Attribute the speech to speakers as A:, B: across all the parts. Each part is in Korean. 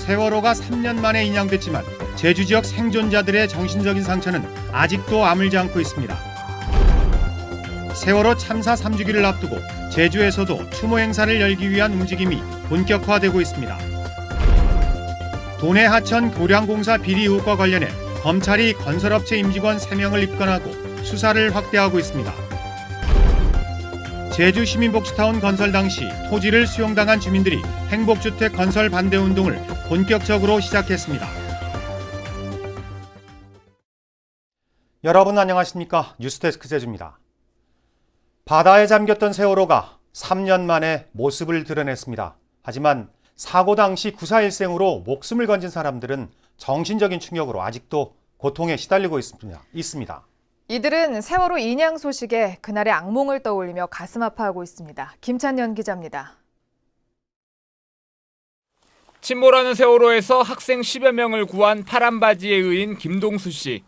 A: 세월호가 3년 만에 인양됐지만 제주 지역 생존자들의 정신적인 상처는 아직도 아물지 않고 있습니다. 세월호 참사 3주기를 앞두고 제주에서도 추모 행사를 열기 위한 움직임이 본격화되고 있습니다. 도내 하천 교량공사 비리 의혹과 관련해 검찰이 건설업체 임직원 3명을 입건하고 수사를 확대하고 있습니다. 제주 시민복지타운 건설 당시 토지를 수용당한 주민들이 행복주택 건설 반대 운동을 본격적으로 시작했습니다. 여러분 안녕하십니까? 뉴스데스크 제주입니다. 바다에 잠겼던 세월호가 3년 만에 모습을 드러냈습니다. 하지만 사고 당시 구사일생으로 목숨을 건진 사람들은 정신적인 충격으로 아직도 고통에 시달리고 있습니다.
B: 이들은 세월호 인양 소식에 그날의 악몽을 떠올리며 가슴 아파하고 있습니다. 김찬년 기자입니다.
C: 침몰하는 세월호에서 학생 10여 명을 구한 파란 바지의 의인 김동수 씨.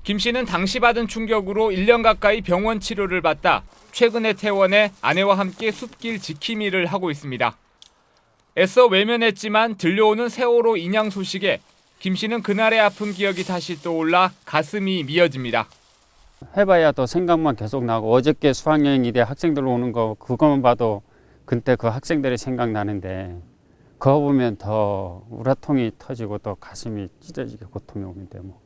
C: 김 씨는 당시 받은 충격으로 1년 가까이 병원 치료를 받다 최근에 퇴원해 아내와 함께 숲길 지킴이 일을 하고 있습니다. 애써 외면했지만 들려오는 세월호 인양 소식에 김 씨는 그날의 아픈 기억이 다시 떠올라 가슴이 미어집니다.
D: 해봐야 또 생각만 계속 나고 어저께 수학여행일에 학생들 오는 거 그것만 봐도 그때 그 학생들이 생각나는데 그거 보면 더 우라통이 터지고 또 가슴이 찢어지게 고통이 오는데 뭐.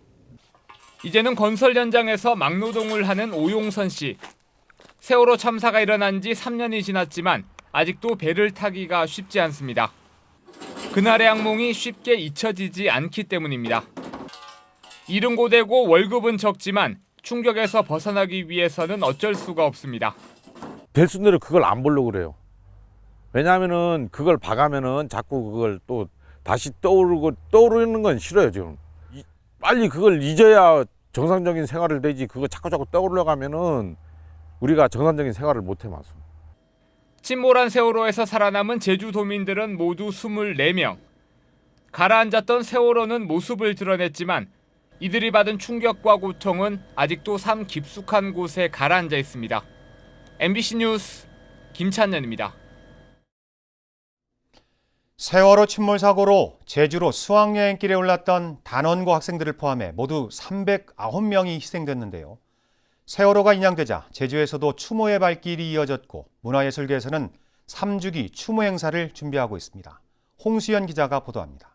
C: 이제는 건설 현장에서 막노동을 하는 오용선 씨. 세월호 참사가 일어난 지 3년이 지났지만 아직도 배를 타기가 쉽지 않습니다. 그날의 악몽이 쉽게 잊혀지지 않기 때문입니다. 일은 고되고 월급은 적지만 충격에서 벗어나기 위해서는 어쩔 수가 없습니다.
E: 될 수 있는 대로 그걸 안 보려고 그래요. 왜냐하면은 그걸 봐가면은 자꾸 그걸 또 다시 떠오르는 건 싫어요 지금. 빨리 그걸 잊어야 정상적인 생활을 되지. 그거 자꾸 떠올려가면은 우리가 정상적인 생활을 못해 마서.
C: 침몰한 세월호에서 살아남은 제주도민들은 모두 24명. 가라앉았던 세월호는 모습을 드러냈지만 이들이 받은 충격과 고통은 아직도 삶 깊숙한 곳에 가라앉아 있습니다. MBC 뉴스 김찬년입니다.
A: 세월호 침몰 사고로 제주로 수학여행길에 올랐던 단원고 학생들을 포함해 모두 309명이 희생됐는데요. 세월호가 인양되자 제주에서도 추모의 발길이 이어졌고 문화예술계에서는 3주기 추모 행사를 준비하고 있습니다. 홍수연 기자가 보도합니다.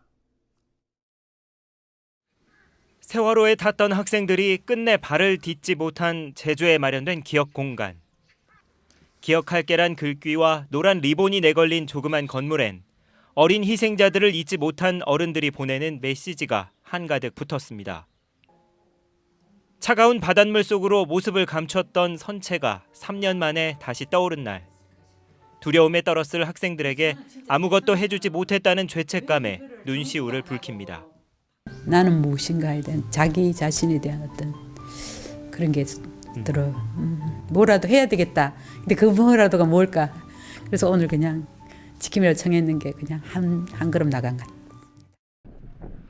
F: 세월호에 탔던 학생들이 끝내 발을 딛지 못한 제주에 마련된 기억 공간. 기억할게란 글귀와 노란 리본이 내걸린 조그만 건물엔 어린 희생자들을 잊지 못한 어른들이 보내는 메시지가 한가득 붙었습니다. 차가운 바닷물 속으로 모습을 감췄던 선체가 3년 만에 다시 떠오른 날. 두려움에 떨었을 학생들에게 아무것도 해주지 못했다는 죄책감에 눈시울을 붉힙니다.
G: 나는 무엇인가에 대한 자기 자신에 대한 어떤 그런 게 들어. 뭐라도 해야 되겠다. 근데 그 뭐라도가 뭘까? 그래서 오늘 그냥 지킴이라고 정했는 게 그냥 한 걸음 나간 것.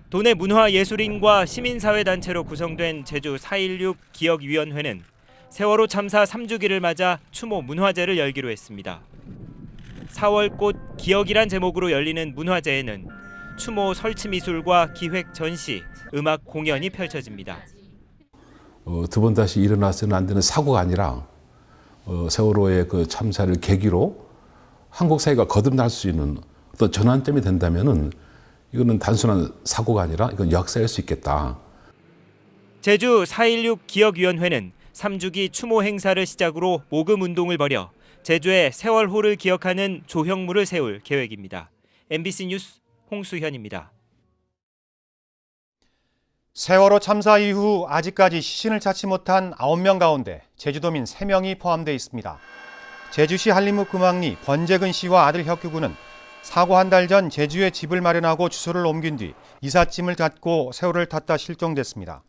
F: 도내 문화예술인과 시민사회단체로 구성된 제주 4.16 기억위원회는 세월호 참사 3주기를 맞아 추모 문화제를 열기로 했습니다. 4월꽃 기억이란 제목으로 열리는 문화제에는 추모 설치미술과 기획 전시, 음악 공연이 펼쳐집니다.
H: 두 번 다시 일어나서는 안 되는 사고가 아니라 세월호의 그 참사를 계기로 한국 사회가 거듭날 수 있는 어떤 전환점이 된다면은 이거는 단순한 사고가 아니라 이건 역사일 수 있겠다.
F: 제주 4.16 기억위원회는 3주기 추모 행사를 시작으로 모금 운동을 벌여 제주의 세월호를 기억하는 조형물을 세울 계획입니다. MBC 뉴스 홍수현입니다.
A: 세월호 참사 이후 아직까지 시신을 찾지 못한 9명 가운데 제주도민 3명이 포함되어 있습니다. 제주시 한림읍 금왕리 권재근 씨와 아들 혁규 군은 사고 한 달 전 제주에 집을 마련하고 주소를 옮긴 뒤 이삿짐을 갖고 세월호를 탔다 실종됐습니다.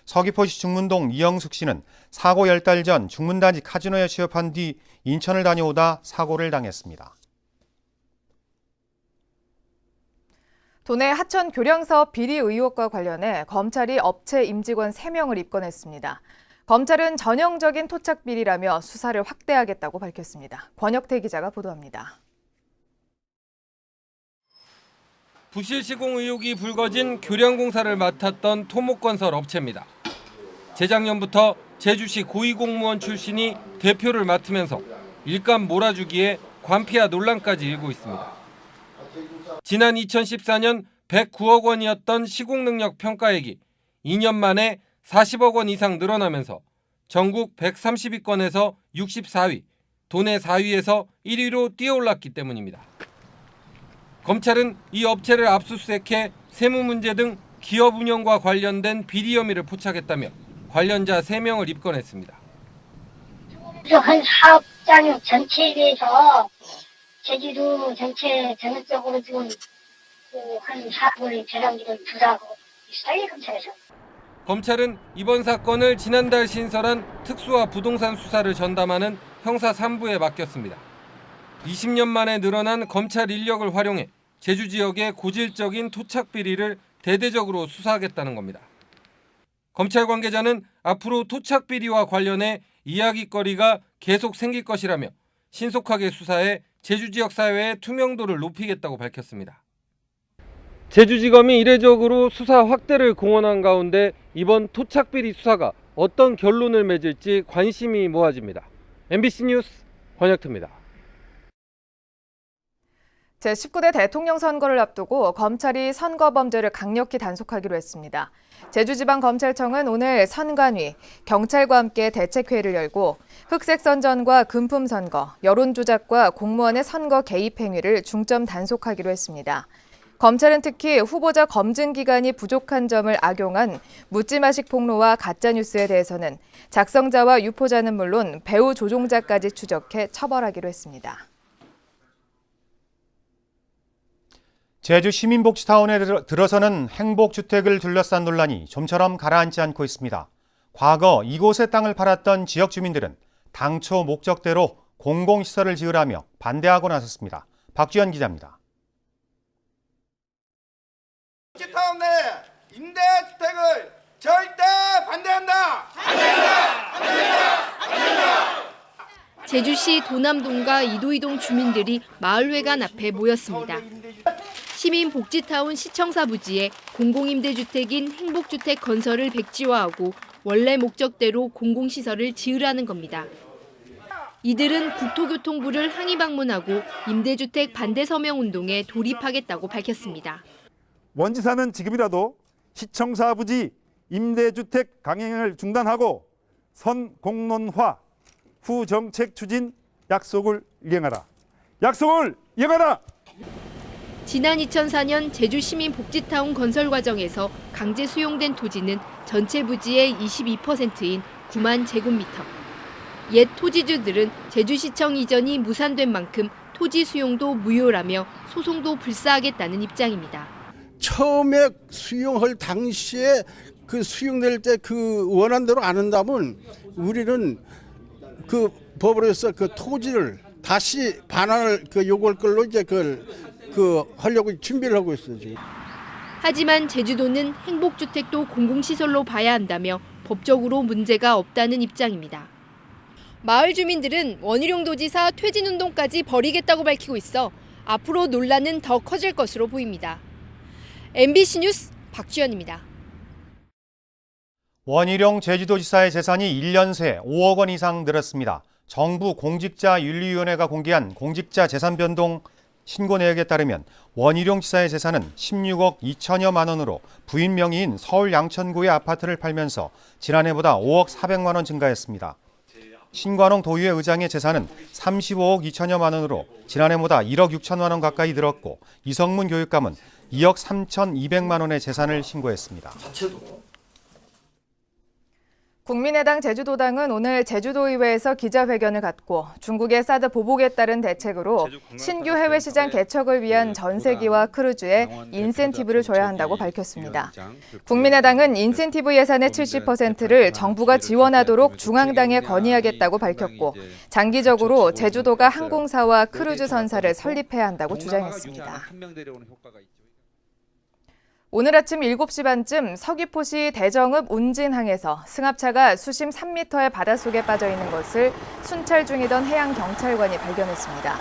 A: 서귀포시 중문동 이영숙 씨는 사고 10달 전 중문단지 카지노에 취업한 뒤 인천을 다녀오다 사고를 당했습니다.
B: 도내 하천 교량사업 비리 의혹과 관련해 검찰이 업체 임직원 3명을 입건했습니다. 검찰은 전형적인 토착 비리라며 수사를 확대하겠다고 밝혔습니다. 권혁태 기자가 보도합니다.
I: 부실 시공 의혹이 불거진 교량공사를 맡았던 토목건설 업체입니다. 재작년부터 제주시 고위공무원 출신이 대표를 맡으면서 일감 몰아주기에 관피아 논란까지 일고 있습니다. 지난 2014년 109억 원이었던 시공능력 평가액이 2년 만에 40억 원 이상 늘어나면서 전국 130위권에서 64위, 도내 4위에서 1위로 뛰어올랐기 때문입니다. 검찰은 이 업체를 압수수색해 세무 문제 등 기업 운영과 관련된 비리 혐의를 포착했다며 관련자 3명을 입건했습니다.
J: 한 사업장 전체에 대해서 제주도 전체 전역적으로 지금 한 사업을 재량기를 조사하고 있어요, 검찰에서.
I: 검찰은 이번 사건을 지난달 신설한 특수와 부동산 수사를 전담하는 형사 3부에 맡겼습니다. 20년 만에 늘어난 검찰 인력을 활용해 제주 지역의 고질적인 토착 비리를 대대적으로 수사하겠다는 겁니다. 검찰 관계자는 앞으로 토착 비리와 관련해 이야깃거리가 계속 생길 것이라며 신속하게 수사해 제주 지역 사회의 투명도를 높이겠다고 밝혔습니다. 제주지검이 이례적으로 수사 확대를 공언한 가운데 이번 토착 비리 수사가 어떤 결론을 맺을지 관심이 모아집니다. MBC 뉴스 권혁태입니다.
B: 제19대 대통령 선거를 앞두고 검찰이 선거 범죄를 강력히 단속하기로 했습니다. 제주지방검찰청은 오늘 선관위, 경찰과 함께 대책회의를 열고 흑색 선전과 금품 선거, 여론 조작과 공무원의 선거 개입 행위를 중점 단속하기로 했습니다. 검찰은 특히 후보자 검증 기간이 부족한 점을 악용한 묻지마식 폭로와 가짜뉴스에 대해서는 작성자와 유포자는 물론 배후 조종자까지 추적해 처벌하기로 했습니다.
A: 제주 시민복지타운에 들어서는 행복주택을 둘러싼 논란이 좀처럼 가라앉지 않고 있습니다. 과거 이곳에 땅을 팔았던 지역 주민들은 당초 목적대로 공공시설을 지으라며 반대하고 나섰습니다. 박주연 기자입니다.
K: 복지타운 내 임대주택을 절대 반대한다!
L: 제주시 도남동과 이도이동 주민들이 마을회관 앞에 모였습니다. 시민복지타운 시청사 부지에 공공임대주택인 행복주택 건설을 백지화하고 원래 목적대로 공공시설을 지으라는 겁니다. 이들은 국토교통부를 항의 방문하고 임대주택 반대 서명운동에 돌입하겠다고 밝혔습니다.
M: 원지사는 지금이라도 시청사 부지 임대주택 강행을 중단하고 선공론화 후 정책 추진 약속을 이행하라. 약속을 이행하라.
L: 지난 2004년 제주 시민복지타운 건설 과정에서 강제 수용된 토지는 전체 부지의 22%인 9만 제곱미터. 옛 토지주들은 제주시청 이전이 무산된 만큼 토지 수용도 무효라며 소송도 불사하겠다는 입장입니다.
N: 처음에 수용할 당시에 그 수용될 때 그 원한대로 안 한다면 우리는 그 법으로서 그 토지를 다시 반환을 요구할 걸로 이제 하려고 준비를 하고 있어요, 지금.
L: 하지만 제주도는 행복주택도 공공시설로 봐야 한다며 법적으로 문제가 없다는 입장입니다. 마을 주민들은 원희룡 도지사 퇴진운동까지 벌이겠다고 밝히고 있어 앞으로 논란은 더 커질 것으로 보입니다. MBC 뉴스 박주연입니다.
A: 원희룡 제주도지사의 재산이 1년 새 5억 원 이상 늘었습니다. 정부 공직자윤리위원회가 공개한 공직자 재산 변동 신고 내역에 따르면 원희룡 지사의 재산은 16억 2천여만 원으로 부인 명의인 서울 양천구의 아파트를 팔면서 지난해보다 5억 400만 원 증가했습니다. 신관홍 도의회 의장의 재산은 35억 2천여만 원으로 지난해보다 1억 6천만 원 가까이 늘었고 이성문 교육감은 2억 3,200만 원의 재산을 신고했습니다.
B: 국민의당 제주도당은 오늘 제주도의회에서 기자회견을 갖고 중국의 사드 보복에 따른 대책으로 신규 해외 시장 개척을 위한 전세기와 크루즈에 인센티브를 줘야 한다고 밝혔습니다. 국민의당은 인센티브 예산의 70%를 정부가 지원하도록 중앙당에 건의하겠다고 밝혔고 장기적으로 제주도가 항공사와 크루즈 선사를 설립해야 한다고 주장했습니다. 오늘 아침 7시 반쯤 서귀포시 대정읍 운진항에서 승합차가 수심 3m의 바닷속에 빠져 있는 것을 순찰 중이던 해양경찰관이 발견했습니다.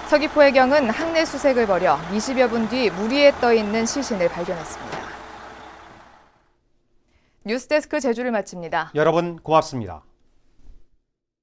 B: 서귀포해경은 항내 수색을 벌여 20여 분 뒤 물 위에 떠 있는 시신을 발견했습니다. 뉴스데스크 제주를 마칩니다.
A: 여러분 고맙습니다.